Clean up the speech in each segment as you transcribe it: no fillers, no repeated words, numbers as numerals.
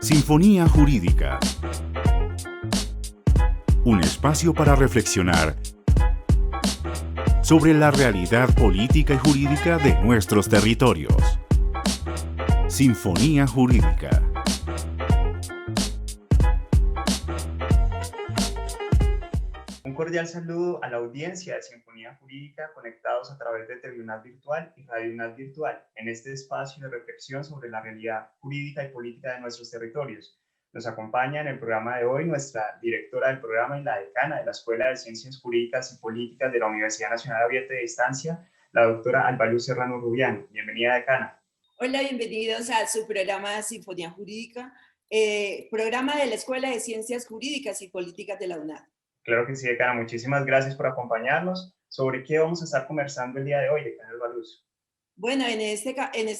Sinfonía Jurídica. Un espacio para reflexionar sobre la realidad política y jurídica de nuestros territorios. Sinfonía Jurídica. Un cordial saludo a la audiencia de Sinfonía Jurídica conectados a través de Tribunal Virtual y Radio UNAD Virtual en este espacio de reflexión sobre la realidad jurídica y política de nuestros territorios. Nos acompaña en el programa de hoy nuestra directora del programa y la decana de la Escuela de Ciencias Jurídicas y Políticas de la Universidad Nacional Abierta de Distancia, la doctora Albaluz Serrano Rubián. Bienvenida, decana. Hola, bienvenidos a su programa Sinfonía Jurídica, programa de la Escuela de Ciencias Jurídicas y Políticas de la UNAD. Claro que sí, decana. Muchísimas gracias por acompañarnos. ¿Sobre qué vamos a estar conversando el día de hoy, decana Albaluz? Bueno, en este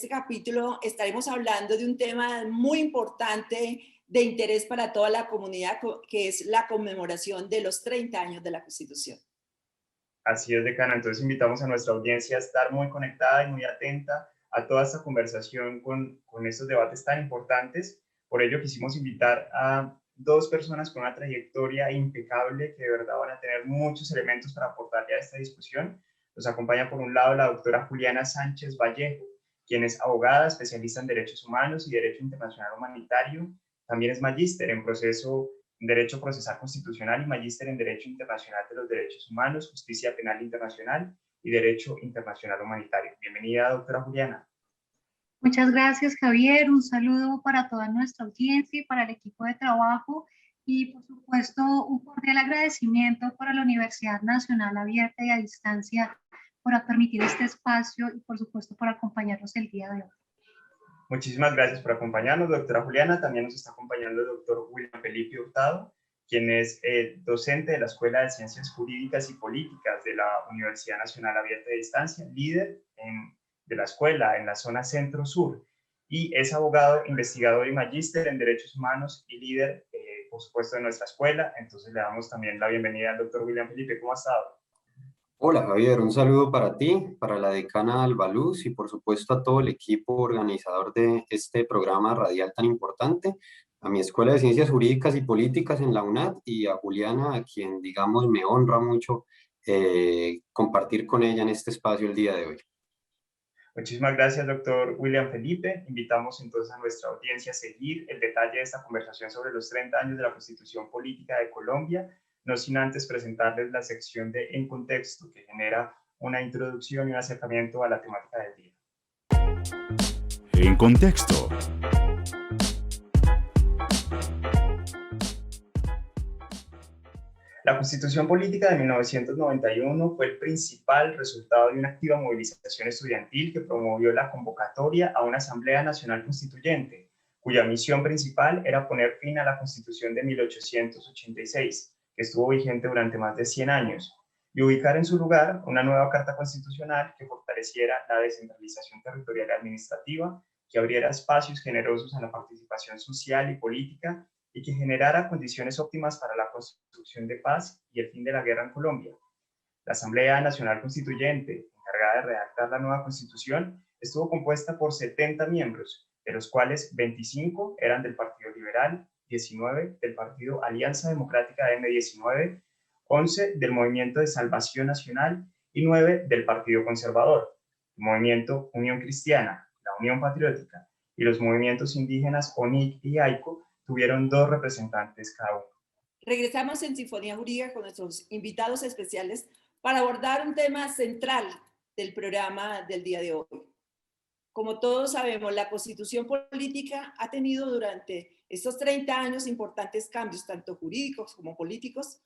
capítulo estaremos hablando de un tema muy importante de interés para toda la comunidad, que es la conmemoración de los 30 años de la Constitución. Así es, decana. Entonces invitamos a nuestra audiencia a estar muy conectada y muy atenta a toda esta conversación con estos debates tan importantes. Por ello quisimos invitar a dos personas con una trayectoria impecable que de verdad van a tener muchos elementos para aportarle a esta discusión. Nos acompaña por un lado la doctora Juliana Sánchez Vallejo, quien es abogada, especialista en derechos humanos y derecho internacional humanitario. También es magíster en Derecho Procesal Constitucional y magíster en Derecho Internacional de los Derechos Humanos, Justicia Penal Internacional y Derecho Internacional Humanitario. Bienvenida, doctora Juliana. Muchas gracias, Javier. Un saludo para toda nuestra audiencia y para el equipo de trabajo y, por supuesto, un cordial agradecimiento para la Universidad Nacional Abierta y a Distancia por permitir este espacio y, por supuesto, por acompañarnos el día de hoy. Muchísimas gracias por acompañarnos, doctora Juliana. También nos está acompañando el doctor William Felipe Hurtado, quien es docente de la Escuela de Ciencias Jurídicas y Políticas de la Universidad Nacional Abierta de Distancia, líder de la escuela en la zona centro-sur, y es abogado, investigador y magíster en Derechos Humanos y líder, por supuesto, de nuestra escuela. Entonces le damos también la bienvenida al doctor William Felipe. ¿Cómo ha estado? Hola Javier, un saludo para ti, para la decana Albaluz y por supuesto a todo el equipo organizador de este programa radial tan importante, a mi Escuela de Ciencias Jurídicas y Políticas en la UNAD y a Juliana, a quien digamos me honra mucho compartir con ella en este espacio el día de hoy. Muchísimas gracias, doctor William Felipe. Invitamos entonces a nuestra audiencia a seguir el detalle de esta conversación sobre los 30 años de la Constitución Política de Colombia, no sin antes presentarles la sección de En Contexto, que genera una introducción y un acercamiento a la temática del día. En Contexto. La Constitución Política de 1991 fue el principal resultado de una activa movilización estudiantil que promovió la convocatoria a una Asamblea Nacional Constituyente, cuya misión principal era poner fin a la Constitución de 1886, que estuvo vigente durante más de 100 años, y ubicar en su lugar una nueva Carta Constitucional que fortaleciera la descentralización territorial y administrativa, que abriera espacios generosos a la participación social y política, y que generara condiciones óptimas para la construcción de paz y el fin de la guerra en Colombia. La Asamblea Nacional Constituyente, encargada de redactar la nueva Constitución, estuvo compuesta por 70 miembros, de los cuales 25 eran del Partido Liberal, 19 del Partido Alianza Democrática M19, 11 del Movimiento de Salvación Nacional y 9 del Partido Conservador, el Movimiento Unión Cristiana, la Unión Patriótica y los movimientos indígenas ONIC y AICO tuvieron 2 representantes cada uno. Regresamos en Sinfonía Jurídica con nuestros invitados especiales para abordar un tema central del programa del día de hoy. Como todos sabemos, la Constitución Política ha tenido durante estos 30 años importantes cambios, tanto jurídicos como políticos,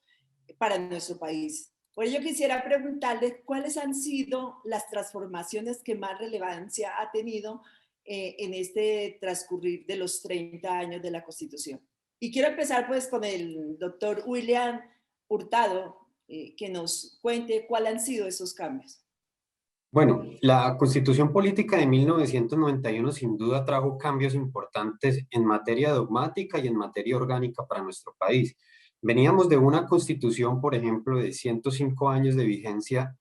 para nuestro país. Por ello quisiera preguntarles cuáles han sido las transformaciones que más relevancia ha tenido en este transcurrir de los 30 años de la Constitución. Y quiero empezar pues con el doctor William Hurtado, que nos cuente cuáles han sido esos cambios. Bueno, la Constitución Política de 1991 sin duda trajo cambios importantes en materia dogmática y en materia orgánica para nuestro país. Veníamos de una Constitución, por ejemplo, de 105 años de vigencia,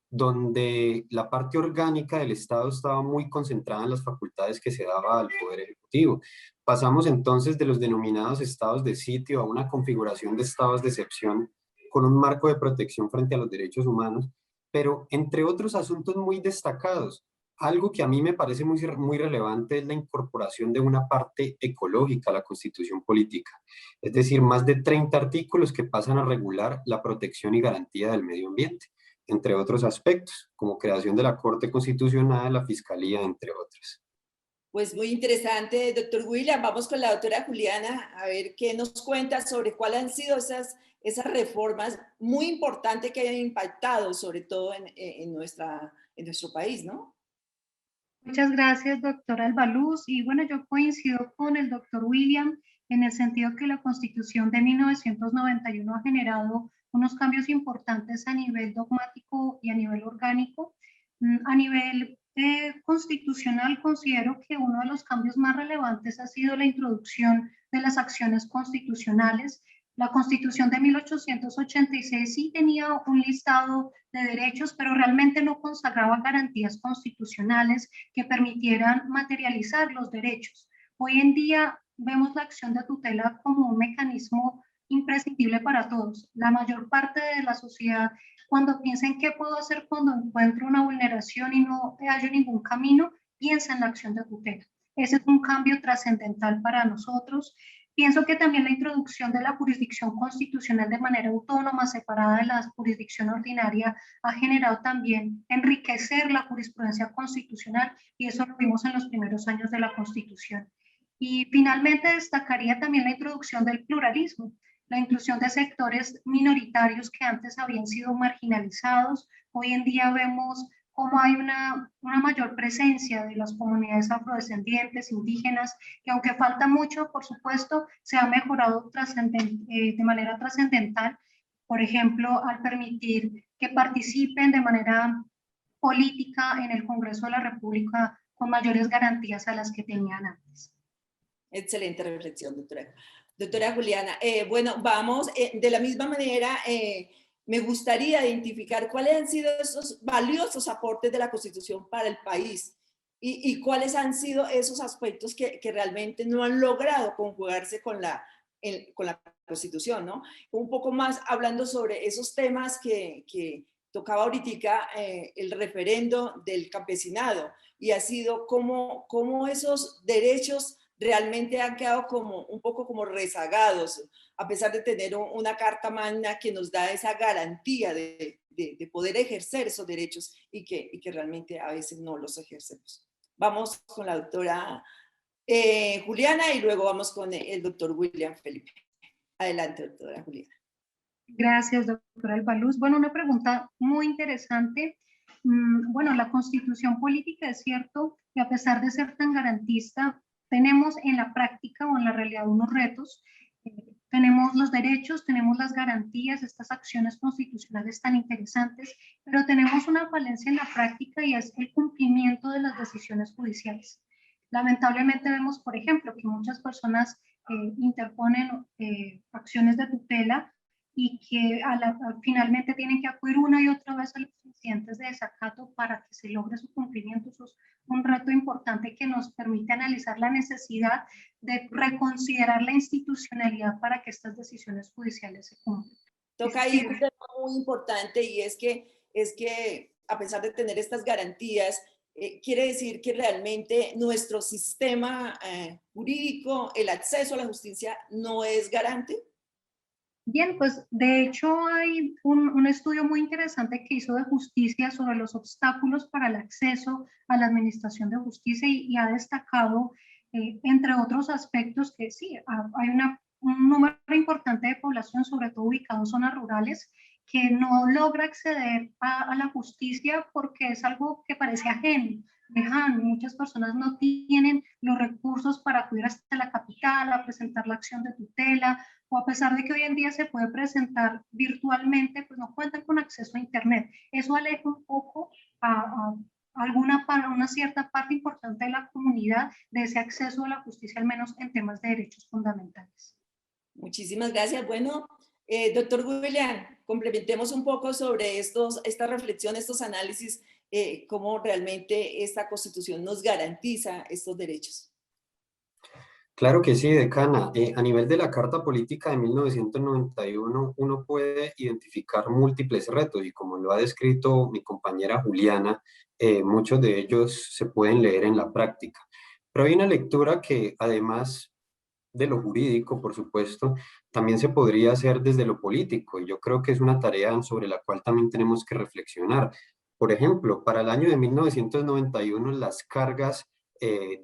donde la parte orgánica del Estado estaba muy concentrada en las facultades que se daba al Poder Ejecutivo. Pasamos entonces de los denominados estados de sitio a una configuración de estados de excepción con un marco de protección frente a los derechos humanos, pero entre otros asuntos muy destacados, algo que a mí me parece muy relevante es la incorporación de una parte ecológica a la Constitución política, es decir, más de 30 artículos que pasan a regular la protección y garantía del medio ambiente, entre otros aspectos, como creación de la Corte Constitucional, la Fiscalía, entre otros. Pues muy interesante, doctor William. Vamos con la doctora Juliana a ver qué nos cuenta sobre cuáles han sido esas reformas muy importantes que han impactado, sobre todo en nuestro país, ¿no? Muchas gracias, doctora Albaluz. Y bueno, yo coincido con el doctor William en el sentido que la Constitución de 1991 ha generado unos cambios importantes a nivel dogmático y a nivel orgánico. A nivel constitucional, considero que uno de los cambios más relevantes ha sido la introducción de las acciones constitucionales. La Constitución de 1886 sí tenía un listado de derechos, pero realmente no consagraba garantías constitucionales que permitieran materializar los derechos. Hoy en día vemos la acción de tutela como un mecanismo imprescindible para todos. La mayor parte de la sociedad, cuando piensa en qué puedo hacer cuando encuentro una vulneración y no hallo ningún camino, piensa en la acción de tutela. Ese es un cambio trascendental para nosotros. Pienso que también la introducción de la jurisdicción constitucional de manera autónoma, separada de la jurisdicción ordinaria, ha generado también enriquecer la jurisprudencia constitucional, y eso lo vimos en los primeros años de la Constitución. Y finalmente destacaría también la introducción del pluralismo, la inclusión de sectores minoritarios que antes habían sido marginalizados. Hoy en día vemos cómo hay una mayor presencia de las comunidades afrodescendientes, indígenas, que aunque falta mucho, por supuesto, se ha mejorado de manera trascendental, por ejemplo, al permitir que participen de manera política en el Congreso de la República con mayores garantías a las que tenían antes. Excelente reflexión, doctora. Doctora Juliana, bueno, vamos de la misma manera. Me gustaría identificar cuáles han sido esos valiosos aportes de la Constitución para el país y cuáles han sido esos aspectos que realmente no han logrado conjugarse con la Constitución, ¿no? Un poco más hablando sobre esos temas que tocaba ahorita, el referendo del campesinado, y ha sido cómo esos derechos realmente han quedado un poco como rezagados, a pesar de tener una carta magna que nos da esa garantía de poder ejercer esos derechos y que realmente a veces no los ejercemos. Vamos con la doctora Juliana y luego vamos con el doctor William Felipe. Adelante, doctora Juliana. Gracias, doctora Albaluz. Bueno, una pregunta muy interesante. Bueno, la Constitución política es cierto que a pesar de ser tan garantista, tenemos en la práctica o en la realidad unos retos. Tenemos los derechos, tenemos las garantías, estas acciones constitucionales tan interesantes, pero tenemos una falencia en la práctica y es el cumplimiento de las decisiones judiciales. Lamentablemente vemos, por ejemplo, que muchas personas interponen acciones de tutela y que finalmente tienen que acudir una y otra vez a los incidentes de desacato para que se logre su cumplimiento. Eso es un reto importante que nos permite analizar la necesidad de reconsiderar la institucionalidad para que estas decisiones judiciales se cumplan. Toca ahí un tema muy importante, y es que a pesar de tener estas garantías, quiere decir que realmente nuestro sistema jurídico, el acceso a la justicia, no es garante. Bien, pues de hecho hay un estudio muy interesante que hizo de justicia sobre los obstáculos para el acceso a la administración de justicia y ha destacado, entre otros aspectos, que sí, hay un número importante de población, sobre todo ubicado en zonas rurales, que no logra acceder a la justicia porque es algo que parece ajeno, lejano. Muchas personas no tienen los recursos para acudir hasta la capital a presentar la acción de tutela, o a pesar de que hoy en día se puede presentar virtualmente, pues no cuentan con acceso a internet. Eso aleja un poco a una cierta parte importante de la comunidad de ese acceso a la justicia, al menos en temas de derechos fundamentales. Muchísimas gracias. Bueno, doctor William, complementemos un poco sobre esta reflexión, estos análisis, cómo realmente esta Constitución nos garantiza estos derechos. Claro que sí, decana. A nivel de la Carta Política de 1991, uno puede identificar múltiples retos y como lo ha descrito mi compañera Juliana, muchos de ellos se pueden leer en la práctica. Pero hay una lectura que además de lo jurídico, por supuesto, también se podría hacer desde lo político y yo creo que es una tarea sobre la cual también tenemos que reflexionar. Por ejemplo, para el año de 1991 las cargas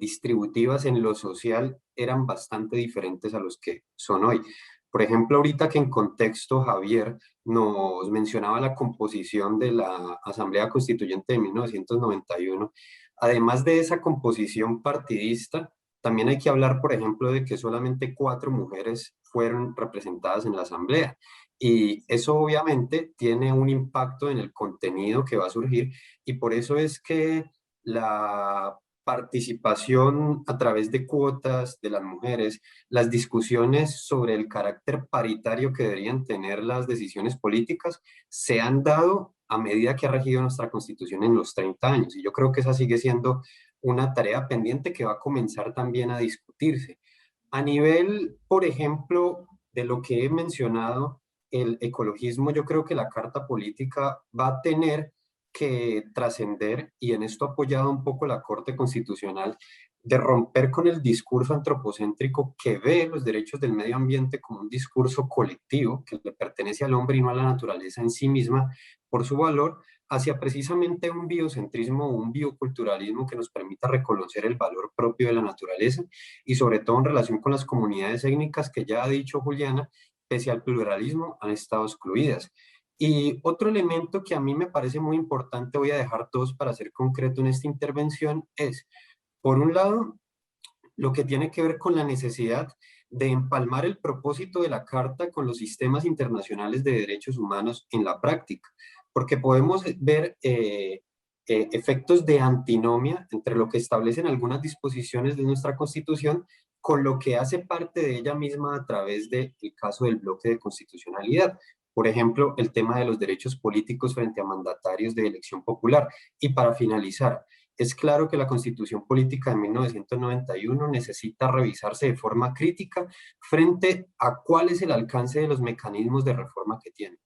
distributivas en lo social eran bastante diferentes a los que son hoy. Por ejemplo, ahorita que en contexto Javier nos mencionaba la composición de la Asamblea Constituyente de 1991, además de esa composición partidista, también hay que hablar, por ejemplo, de que solamente 4 mujeres fueron representadas en la Asamblea. Y eso obviamente tiene un impacto en el contenido que va a surgir y por eso es que la participación a través de cuotas de las mujeres, las discusiones sobre el carácter paritario que deberían tener las decisiones políticas, se han dado a medida que ha regido nuestra Constitución en los 30 años. Y yo creo que esa sigue siendo una tarea pendiente que va a comenzar también a discutirse. A nivel, por ejemplo, de lo que he mencionado, el ecologismo, yo creo que la Carta Política va a tener que trascender, y en esto ha apoyado un poco la Corte Constitucional, de romper con el discurso antropocéntrico que ve los derechos del medio ambiente como un discurso colectivo que le pertenece al hombre y no a la naturaleza en sí misma por su valor, hacia precisamente un biocentrismo o un bioculturalismo que nos permita reconocer el valor propio de la naturaleza y sobre todo en relación con las comunidades étnicas que ya ha dicho Juliana, pese al pluralismo, han estado excluidas. Y otro elemento que a mí me parece muy importante, voy a dejar todos para ser concreto en esta intervención, es, por un lado, lo que tiene que ver con la necesidad de empalmar el propósito de la Carta con los sistemas internacionales de derechos humanos en la práctica, porque podemos ver efectos de antinomia entre lo que establecen algunas disposiciones de nuestra Constitución con lo que hace parte de ella misma a través del caso del bloque de constitucionalidad. Por ejemplo, el tema de los derechos políticos frente a mandatarios de elección popular. Y para finalizar, es claro que la Constitución Política de 1991 necesita revisarse de forma crítica frente a cuál es el alcance de los mecanismos de reforma que tiene,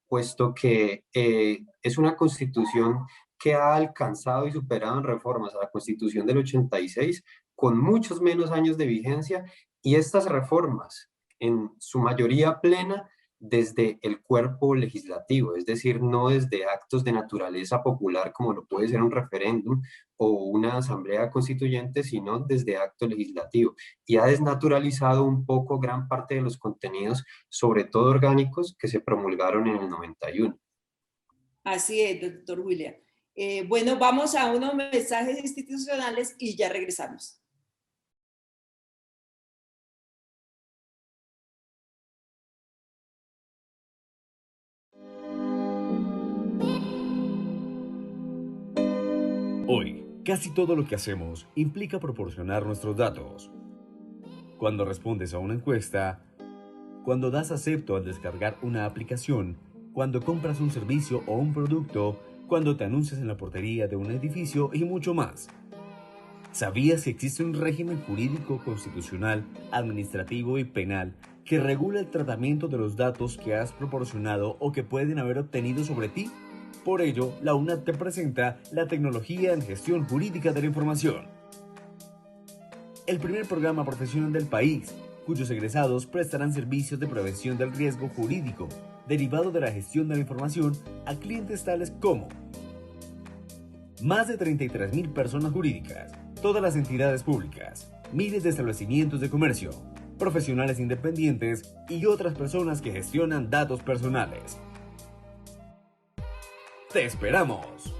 puesto que es una Constitución que ha alcanzado y superado en reformas a la Constitución del 86 con muchos menos años de vigencia y estas reformas en su mayoría plena desde el cuerpo legislativo, es decir, no desde actos de naturaleza popular como lo puede ser un referéndum o una asamblea constituyente, sino desde acto legislativo. Y ha desnaturalizado un poco gran parte de los contenidos, sobre todo orgánicos, que se promulgaron en el 91. Así es, doctor William. Bueno, vamos a unos mensajes institucionales y ya regresamos. Hoy, casi todo lo que hacemos implica proporcionar nuestros datos. Cuando respondes a una encuesta, cuando das acepto al descargar una aplicación, cuando compras un servicio o un producto, cuando te anuncias en la portería de un edificio y mucho más. ¿Sabías que existe un régimen jurídico constitucional, administrativo y penal que regula el tratamiento de los datos que has proporcionado o que pueden haber obtenido sobre ti? Por ello, la UNAD te presenta la tecnología en gestión jurídica de la información. El primer programa profesional del país, cuyos egresados prestarán servicios de prevención del riesgo jurídico derivado de la gestión de la información a clientes tales como más de 33,000 personas jurídicas, todas las entidades públicas, miles de establecimientos de comercio, profesionales independientes y otras personas que gestionan datos personales. ¡Te esperamos!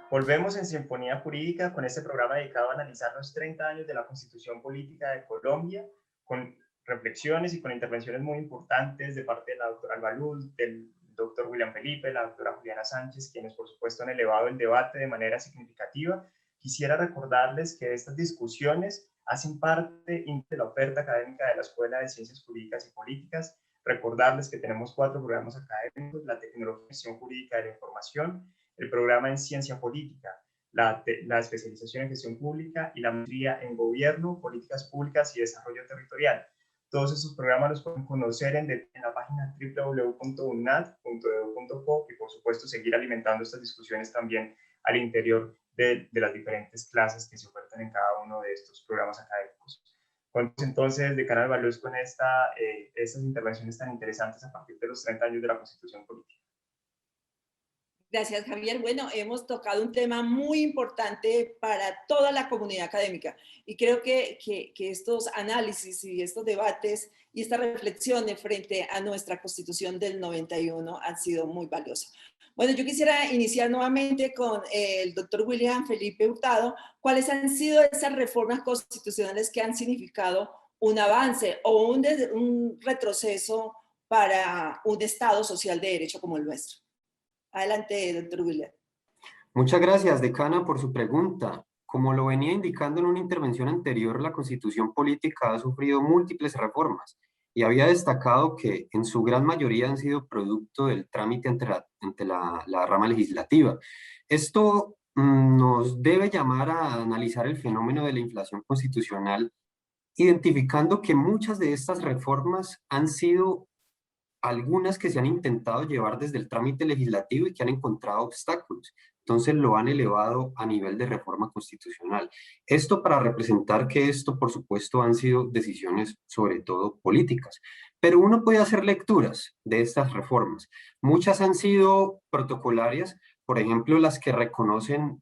Volvemos en Sinfonía Jurídica con este programa dedicado a analizar los 30 años de la Constitución Política de Colombia, con reflexiones y con intervenciones muy importantes de parte de la doctora Albaluz, del doctor William Felipe, la doctora Juliana Sánchez, quienes por supuesto han elevado el debate de manera significativa Quisiera recordarles que estas discusiones hacen parte de la oferta académica de la Escuela de Ciencias Jurídicas y Políticas. Recordarles que tenemos 4 programas académicos: la Tecnología Jurídica de la Información, el programa en Ciencia Política, la especialización en Gestión Pública y la maestría en Gobierno, Políticas Públicas y Desarrollo Territorial. Todos estos programas los pueden conocer en la página www.unad.edu.co y, por supuesto, seguir alimentando estas discusiones también al interior de las diferentes clases que se ofertan en cada uno de estos programas académicos. Entonces, de Canal Valus, con estas intervenciones tan interesantes a partir de los 30 años de la Constitución Política. Gracias, Javier. Bueno, hemos tocado un tema muy importante para toda la comunidad académica y creo que estos análisis y estos debates y esta reflexión frente a nuestra Constitución del 91 han sido muy valiosas. Bueno, yo quisiera iniciar nuevamente con el doctor William Felipe Hurtado. ¿Cuáles han sido esas reformas constitucionales que han significado un avance o un retroceso para un Estado social de derecho como el nuestro? Adelante, doctor William. Muchas gracias, decana, por su pregunta. Como lo venía indicando en una intervención anterior, la Constitución Política ha sufrido múltiples reformas y había destacado que en su gran mayoría han sido producto del trámite ante la rama legislativa. Esto nos debe llamar a analizar el fenómeno de la inflación constitucional, identificando que muchas de estas reformas han sido algunas que se han intentado llevar desde el trámite legislativo y que han encontrado obstáculos. Entonces lo han elevado a nivel de reforma constitucional. Esto para representar que esto, por supuesto, han sido decisiones sobre todo políticas. Pero uno puede hacer lecturas de estas reformas. Muchas han sido protocolarias, por ejemplo, las que reconocen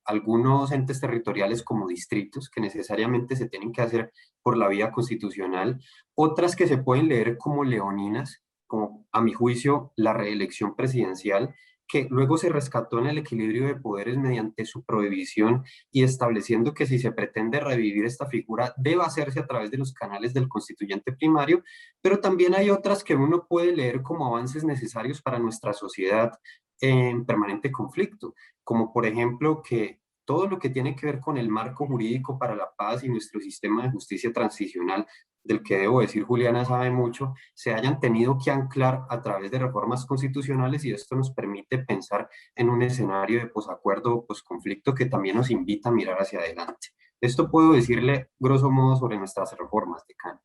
algunos entes territoriales como distritos, que necesariamente se tienen que hacer por la vía constitucional. Otras que se pueden leer como leoninas, como a mi juicio la reelección presidencial, que luego se rescató en el equilibrio de poderes mediante su prohibición y estableciendo que si se pretende revivir esta figura debe hacerse a través de los canales del constituyente primario, pero también hay otras que uno puede leer como avances necesarios para nuestra sociedad en permanente conflicto, como por ejemplo que todo lo que tiene que ver con el marco jurídico para la paz y nuestro sistema de justicia transicional, del que debo decir Juliana sabe mucho, se hayan tenido que anclar a través de reformas constitucionales, y esto nos permite pensar en un escenario de posacuerdo o posconflicto que también nos invita a mirar hacia adelante. Esto puedo decirle grosso modo sobre nuestras reformas, decano.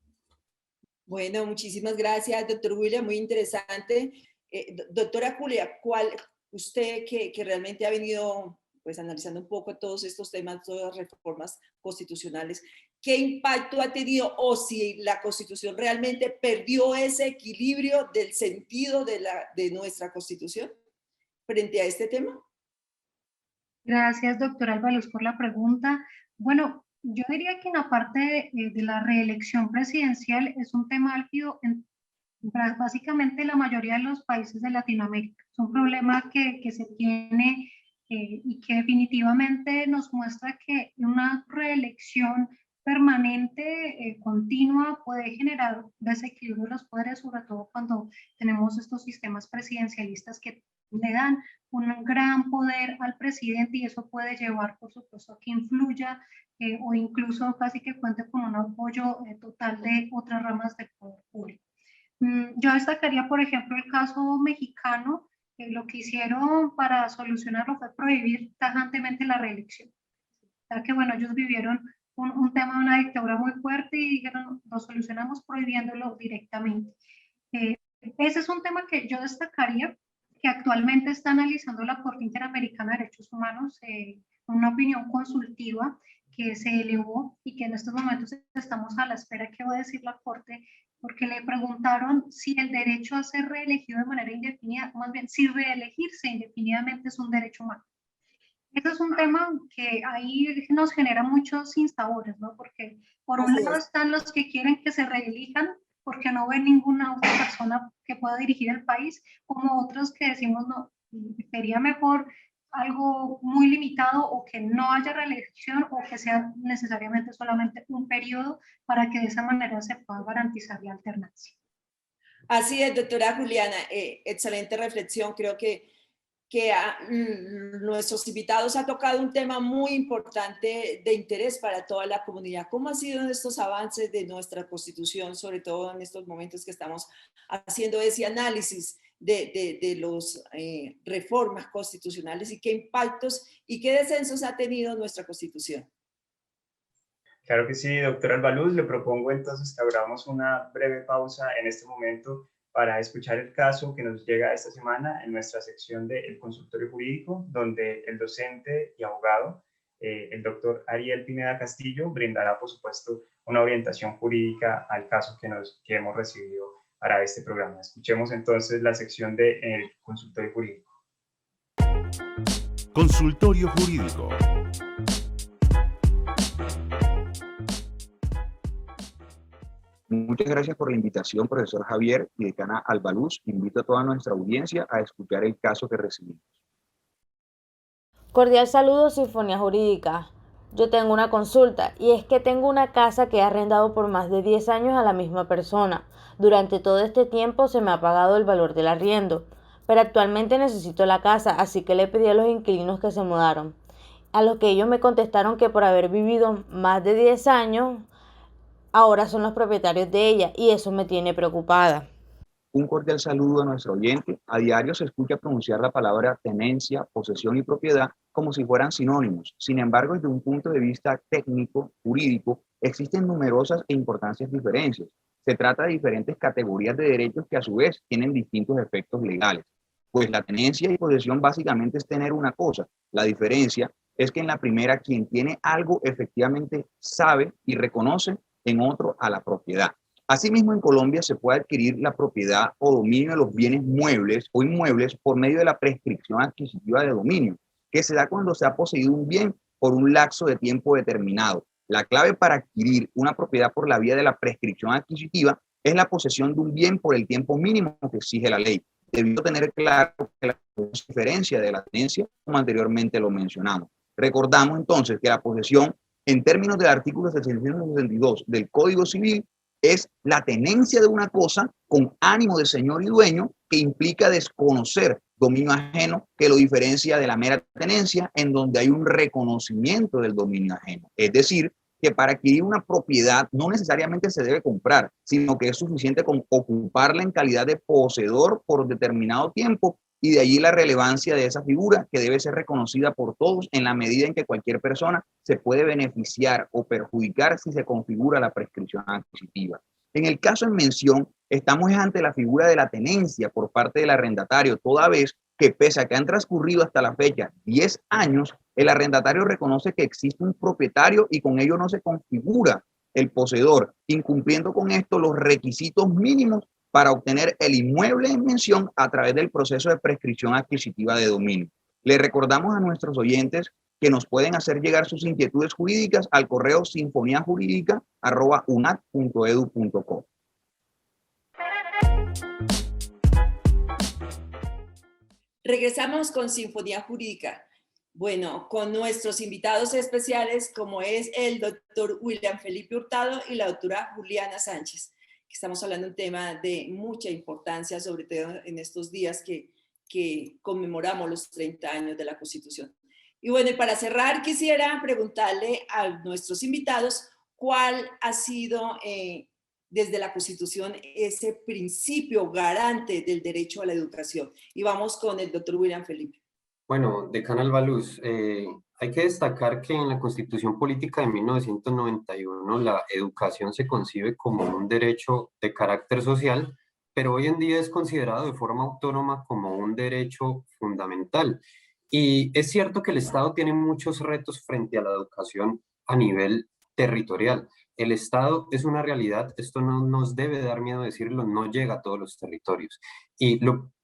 Bueno, muchísimas gracias, doctor William, muy interesante. Doctora Julia, usted que realmente ha venido pues analizando un poco todos estos temas, todas las reformas constitucionales, ¿qué impacto ha tenido o si la Constitución realmente perdió ese equilibrio del sentido de nuestra Constitución frente a este tema? Gracias, doctora Albaluz, por la pregunta. Bueno, yo diría que en la parte de la reelección presidencial es un tema álgido en básicamente la mayoría de los países de Latinoamérica. Es un problema que se tiene y que definitivamente nos muestra que una reelección permanente, continua, puede generar desequilibrio de los poderes, sobre todo cuando tenemos estos sistemas presidencialistas que le dan un gran poder al presidente, y eso puede llevar, por supuesto, a que influya o incluso casi que cuente con un apoyo total de otras ramas del poder público. Yo destacaría, por ejemplo, el caso mexicano. Lo que hicieron para solucionarlo fue prohibir tajantemente la reelección. O sea que, bueno, ellos vivieron un tema de una dictadura muy fuerte y dijeron, lo solucionamos prohibiéndolo directamente. Ese es un tema que yo destacaría, que actualmente está analizando la Corte Interamericana de Derechos Humanos, una opinión consultiva que se elevó y que en estos momentos estamos a la espera que va a decir la Corte, porque le preguntaron si el derecho a ser reelegido de manera indefinida, más bien si reelegirse indefinidamente es un derecho humano. Este es un tema que ahí nos genera muchos sinsabores, ¿no? Porque por un lado están los que quieren que se reelijan porque no ven ninguna otra persona que pueda dirigir el país, como otros que decimos, no, sería mejor algo muy limitado o que no haya reelección o que sea necesariamente solamente un periodo para que de esa manera se pueda garantizar la alternancia. Así es, doctora Juliana, excelente reflexión. Creo que nuestros invitados han tocado un tema muy importante de interés para toda la comunidad. ¿Cómo han sido estos avances de nuestra Constitución, sobre todo en estos momentos que estamos haciendo ese análisis de las reformas constitucionales y qué impactos y qué descensos ha tenido nuestra Constitución? Claro que sí, doctor Albaluz. Le propongo entonces que abramos una breve pausa en este momento para escuchar el caso que nos llega esta semana en nuestra sección del consultorio jurídico, donde el docente y abogado, el doctor Ariel Pineda Castillo, brindará, por supuesto, una orientación jurídica al caso que hemos recibido para este programa. Escuchemos entonces la sección del consultorio jurídico. Consultorio jurídico. Muchas gracias por la invitación, profesor Javier y decana Albaluz. Invito a toda nuestra audiencia a escuchar el caso que recibimos. Cordial saludo, Sinfonía Jurídica. Yo tengo una consulta y es que tengo una casa que he arrendado por más de 10 años a la misma persona. Durante todo este tiempo se me ha pagado el valor del arriendo, pero actualmente necesito la casa, así que le pedí a los inquilinos que se mudaron. A los que ellos me contestaron que por haber vivido más de 10 años, ahora son los propietarios de ella y eso me tiene preocupada. Un cordial saludo a nuestro oyente. A diario se escucha pronunciar la palabra tenencia, posesión y propiedad como si fueran sinónimos. Sin embargo, desde un punto de vista técnico, jurídico, existen numerosas e importantes diferencias. Se trata de diferentes categorías de derechos que a su vez tienen distintos efectos legales. Pues la tenencia y posesión básicamente es tener una cosa. La diferencia es que en la primera quien tiene algo efectivamente sabe y reconoce, en otro a la propiedad. Asimismo, en Colombia se puede adquirir la propiedad o dominio de los bienes muebles o inmuebles por medio de la prescripción adquisitiva de dominio, que se da cuando se ha poseído un bien por un lapso de tiempo determinado. La clave para adquirir una propiedad por la vía de la prescripción adquisitiva es la posesión de un bien por el tiempo mínimo que exige la ley. Debido tener claro que la diferencia de la tenencia, como anteriormente lo mencionamos. Recordamos entonces que la posesión, en términos del artículo 762 del Código Civil, es la tenencia de una cosa con ánimo de señor y dueño que implica desconocer dominio ajeno que lo diferencia de la mera tenencia en donde hay un reconocimiento del dominio ajeno. Es decir, que para adquirir una propiedad no necesariamente se debe comprar, sino que es suficiente con ocuparla en calidad de poseedor por determinado tiempo y de allí la relevancia de esa figura que debe ser reconocida por todos en la medida en que cualquier persona se puede beneficiar o perjudicar si se configura la prescripción adquisitiva. En el caso en mención, estamos ante la figura de la tenencia por parte del arrendatario, toda vez que pese a que han transcurrido hasta la fecha 10 años, el arrendatario reconoce que existe un propietario y con ello no se configura el poseedor, incumpliendo con esto los requisitos mínimos para obtener el inmueble en mención a través del proceso de prescripción adquisitiva de dominio. Le recordamos a nuestros oyentes que nos pueden hacer llegar sus inquietudes jurídicas al correo sinfoniajurídica@unac.edu.co. Regresamos con Sinfonía Jurídica. Bueno, con nuestros invitados especiales, como es el doctor William Felipe Hurtado y la doctora Juliana Sánchez. Estamos hablando de un tema de mucha importancia, sobre todo en estos días que conmemoramos los 30 años de la Constitución. Y bueno, y para cerrar, quisiera preguntarle a nuestros invitados cuál ha sido desde la Constitución ese principio garante del derecho a la educación. Y vamos con el doctor William Felipe. Bueno, decana Albaluz, hay que destacar que en la Constitución Política de 1991 la educación se concibe como un derecho de carácter social, pero hoy en día es considerado de forma autónoma como un derecho fundamental. Y es cierto que el Estado tiene muchos retos frente a la educación a nivel territorial. El Estado es una realidad, esto no nos debe dar miedo decirlo, no llega a todos los territorios. Y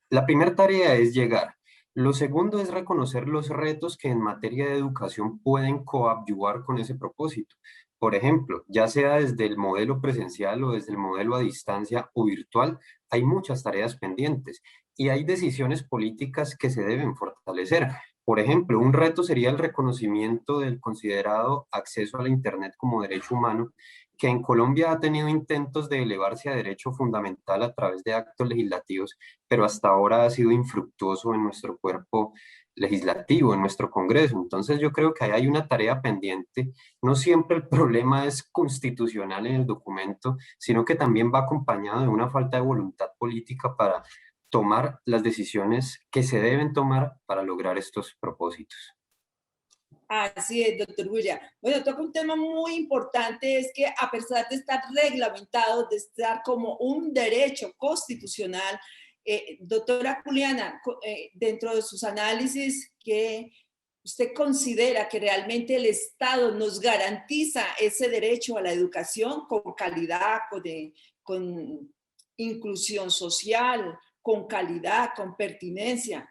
la primera tarea es llegar. Lo segundo es reconocer los retos que en materia de educación pueden coadyuvar con ese propósito. Por ejemplo, ya sea desde el modelo presencial o desde el modelo a distancia o virtual, hay muchas tareas pendientes y hay decisiones políticas que se deben fortalecer. Por ejemplo, un reto sería el reconocimiento del considerado acceso a la Internet como derecho humano, que en Colombia ha tenido intentos de elevarse a derecho fundamental a través de actos legislativos, pero hasta ahora ha sido infructuoso en nuestro cuerpo legislativo, en nuestro Congreso. Entonces yo creo que ahí hay una tarea pendiente. No siempre el problema es constitucional en el documento, sino que también va acompañado de una falta de voluntad política para tomar las decisiones que se deben tomar para lograr estos propósitos. Así es, doctor William. Bueno, toca un tema muy importante, es que a pesar de estar reglamentado, de estar como un derecho constitucional, doctora Juliana, dentro de sus análisis, ¿qué usted considera que realmente el Estado nos garantiza ese derecho a la educación con calidad, con inclusión social, con calidad, con pertinencia?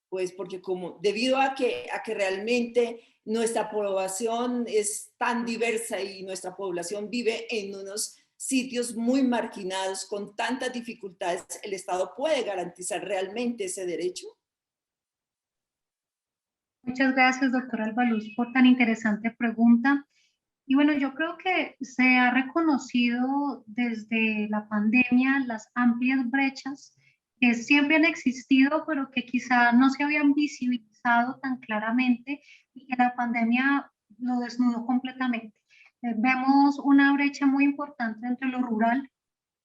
Pues porque como debido a que realmente nuestra población es tan diversa y nuestra población vive en unos sitios muy marginados con tantas dificultades, ¿el Estado puede garantizar realmente ese derecho? Muchas gracias, doctora Albaluz, por tan interesante pregunta. Y bueno, yo creo que se ha reconocido desde la pandemia las amplias brechas que siempre han existido, pero que quizá no se habían visibilizado tan claramente y que la pandemia lo desnudó completamente. Vemos una brecha muy importante entre lo rural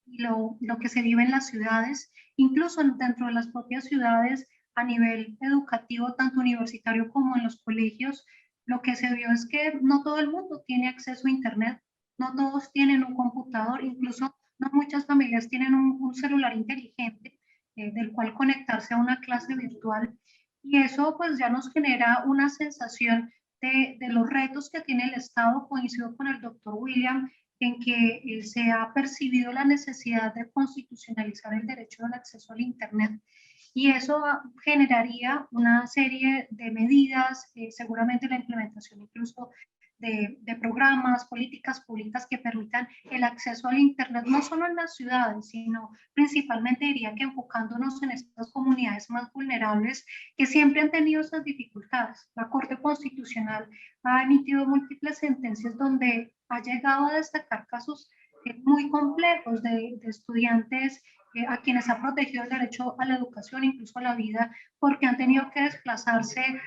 y lo que se vive en las ciudades, incluso dentro de las propias ciudades a nivel educativo, tanto universitario como en los colegios. Lo que se vio es que no todo el mundo tiene acceso a Internet, no todos tienen un computador, incluso no muchas familias tienen un celular inteligente del cual conectarse a una clase virtual. Y eso pues ya nos genera una sensación de los retos que tiene el Estado. Coincido con el doctor William en que se ha percibido la necesidad de constitucionalizar el derecho al acceso al Internet y eso generaría una serie de medidas, seguramente la implementación incluso de programas, políticas públicas que permitan el acceso al Internet, no solo en las ciudades, sino principalmente diría que enfocándonos en estas comunidades más vulnerables que siempre han tenido esas dificultades. La Corte Constitucional ha emitido múltiples sentencias donde ha llegado a destacar casos muy complejos de estudiantes a quienes ha protegido el derecho a la educación, incluso a la vida, porque han tenido que desplazarse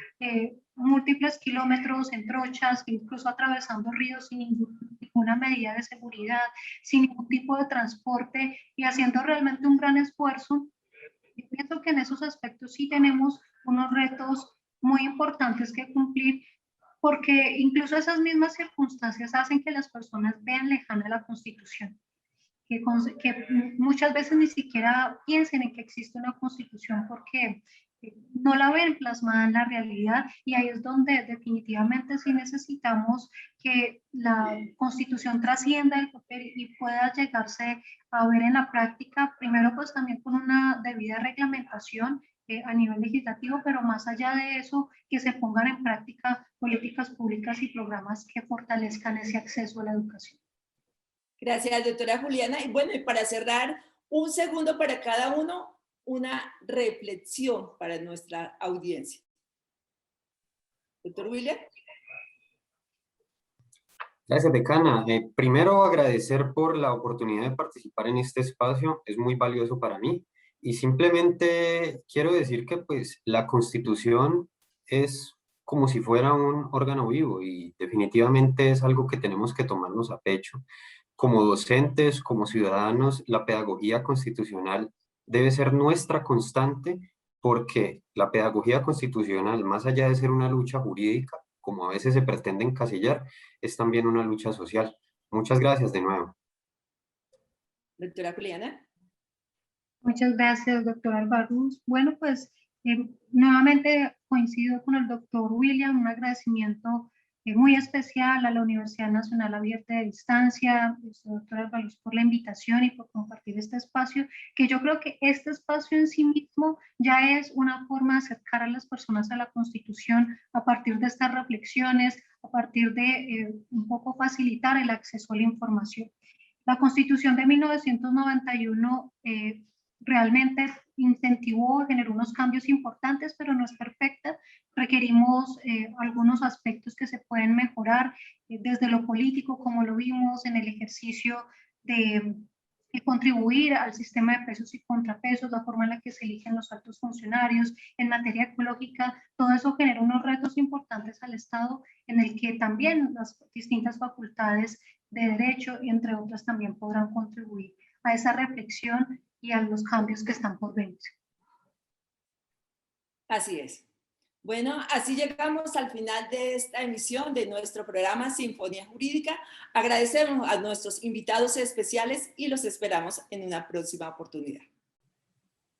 múltiples kilómetros en trochas, incluso atravesando ríos sin ninguna medida de seguridad, sin ningún tipo de transporte y haciendo realmente un gran esfuerzo. Yo pienso que en esos aspectos sí tenemos unos retos muy importantes que cumplir, porque incluso esas mismas circunstancias hacen que las personas vean lejana la Constitución. Que muchas veces ni siquiera piensen en que existe una constitución porque no la ven plasmada en la realidad y ahí es donde definitivamente sí necesitamos que la constitución trascienda el papel y pueda llegarse a ver en la práctica, primero pues también con una debida reglamentación a nivel legislativo, pero más allá de eso, que se pongan en práctica políticas públicas y programas que fortalezcan ese acceso a la educación. Gracias, doctora Juliana. Y bueno, y para cerrar, un segundo para cada uno, una reflexión para nuestra audiencia. Doctor William. Gracias, decana. Primero, agradecer por la oportunidad de participar en este espacio. Es muy valioso para mí. Y simplemente quiero decir que pues, la Constitución es como si fuera un órgano vivo y definitivamente es algo que tenemos que tomarnos a pecho. Como docentes, como ciudadanos, la pedagogía constitucional debe ser nuestra constante porque la pedagogía constitucional, más allá de ser una lucha jurídica, como a veces se pretende encasillar, es también una lucha social. Muchas gracias de nuevo. Doctora Juliana. Muchas gracias, doctora Albaluz. Bueno, pues nuevamente coincido con el doctor William, un agradecimiento muy especial a la Universidad Nacional Abierta de Distancia, doctora Albaluz, por la invitación y por compartir este espacio, que yo creo que este espacio en sí mismo ya es una forma de acercar a las personas a la Constitución a partir de estas reflexiones, a partir de un poco facilitar el acceso a la información. La Constitución de 1991 realmente incentivó, generó unos cambios importantes, pero no es perfecta. Requerimos algunos aspectos que se pueden mejorar desde lo político, como lo vimos en el ejercicio de contribuir al sistema de pesos y contrapesos, la forma en la que se eligen los altos funcionarios, en materia ecológica. Todo eso genera unos retos importantes al Estado, en el que también las distintas facultades de derecho, y entre otras, también podrán contribuir a esa reflexión y a los cambios que están por venir. Así es. Bueno, así llegamos al final de esta emisión de nuestro programa Sinfonía Jurídica. Agradecemos a nuestros invitados especiales y los esperamos en una próxima oportunidad.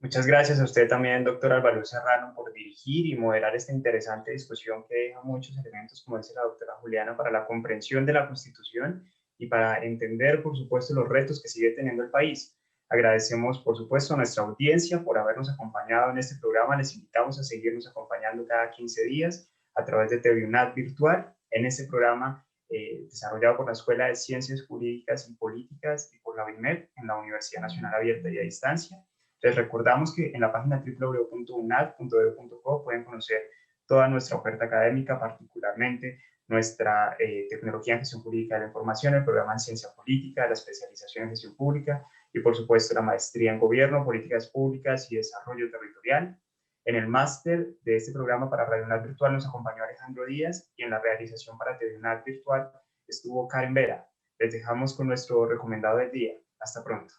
Muchas gracias a usted también, doctor Albaluz Serrano, por dirigir y moderar esta interesante discusión que deja muchos elementos, como dice la doctora Juliana, para la comprensión de la Constitución y para entender, por supuesto, los retos que sigue teniendo el país. Agradecemos, por supuesto, a nuestra audiencia por habernos acompañado en este programa. Les invitamos a seguirnos acompañando cada 15 días a través de TV UNAD Virtual en este programa desarrollado por la Escuela de Ciencias Jurídicas y Políticas y por la UIMED en la Universidad Nacional Abierta y a Distancia. Les recordamos que en la página www.unad.edu.co pueden conocer toda nuestra oferta académica, particularmente nuestra tecnología en gestión jurídica de la información, el programa en ciencia política, la especialización en gestión pública y, por supuesto, la maestría en gobierno, políticas públicas y desarrollo territorial. En el máster de este programa para Radio UNAD Virtual nos acompañó Alejandro Díaz y en la realización para TV UNAD Virtual estuvo Karen Vera. Les dejamos con nuestro recomendado del día. Hasta pronto.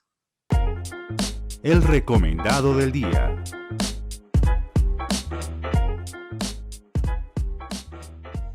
El recomendado del día.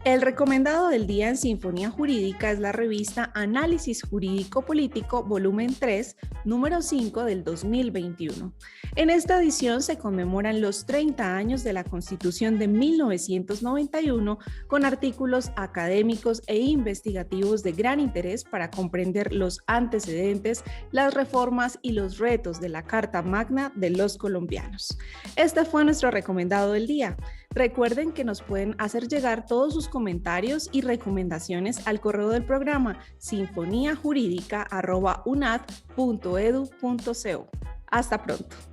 El recomendado del día en Sinfonía Jurídica es la revista Análisis Jurídico Político, volumen 3, número 5 del 2021. En esta edición se conmemoran los 30 años de la Constitución de 1991 con artículos académicos e investigativos de gran interés para comprender los antecedentes, las reformas y los retos de la Carta Magna de los colombianos. Este fue nuestro recomendado del día. Recuerden que nos pueden hacer llegar todos sus comentarios y recomendaciones al correo del programa sinfoniajurídica@unad.edu.co. Hasta pronto.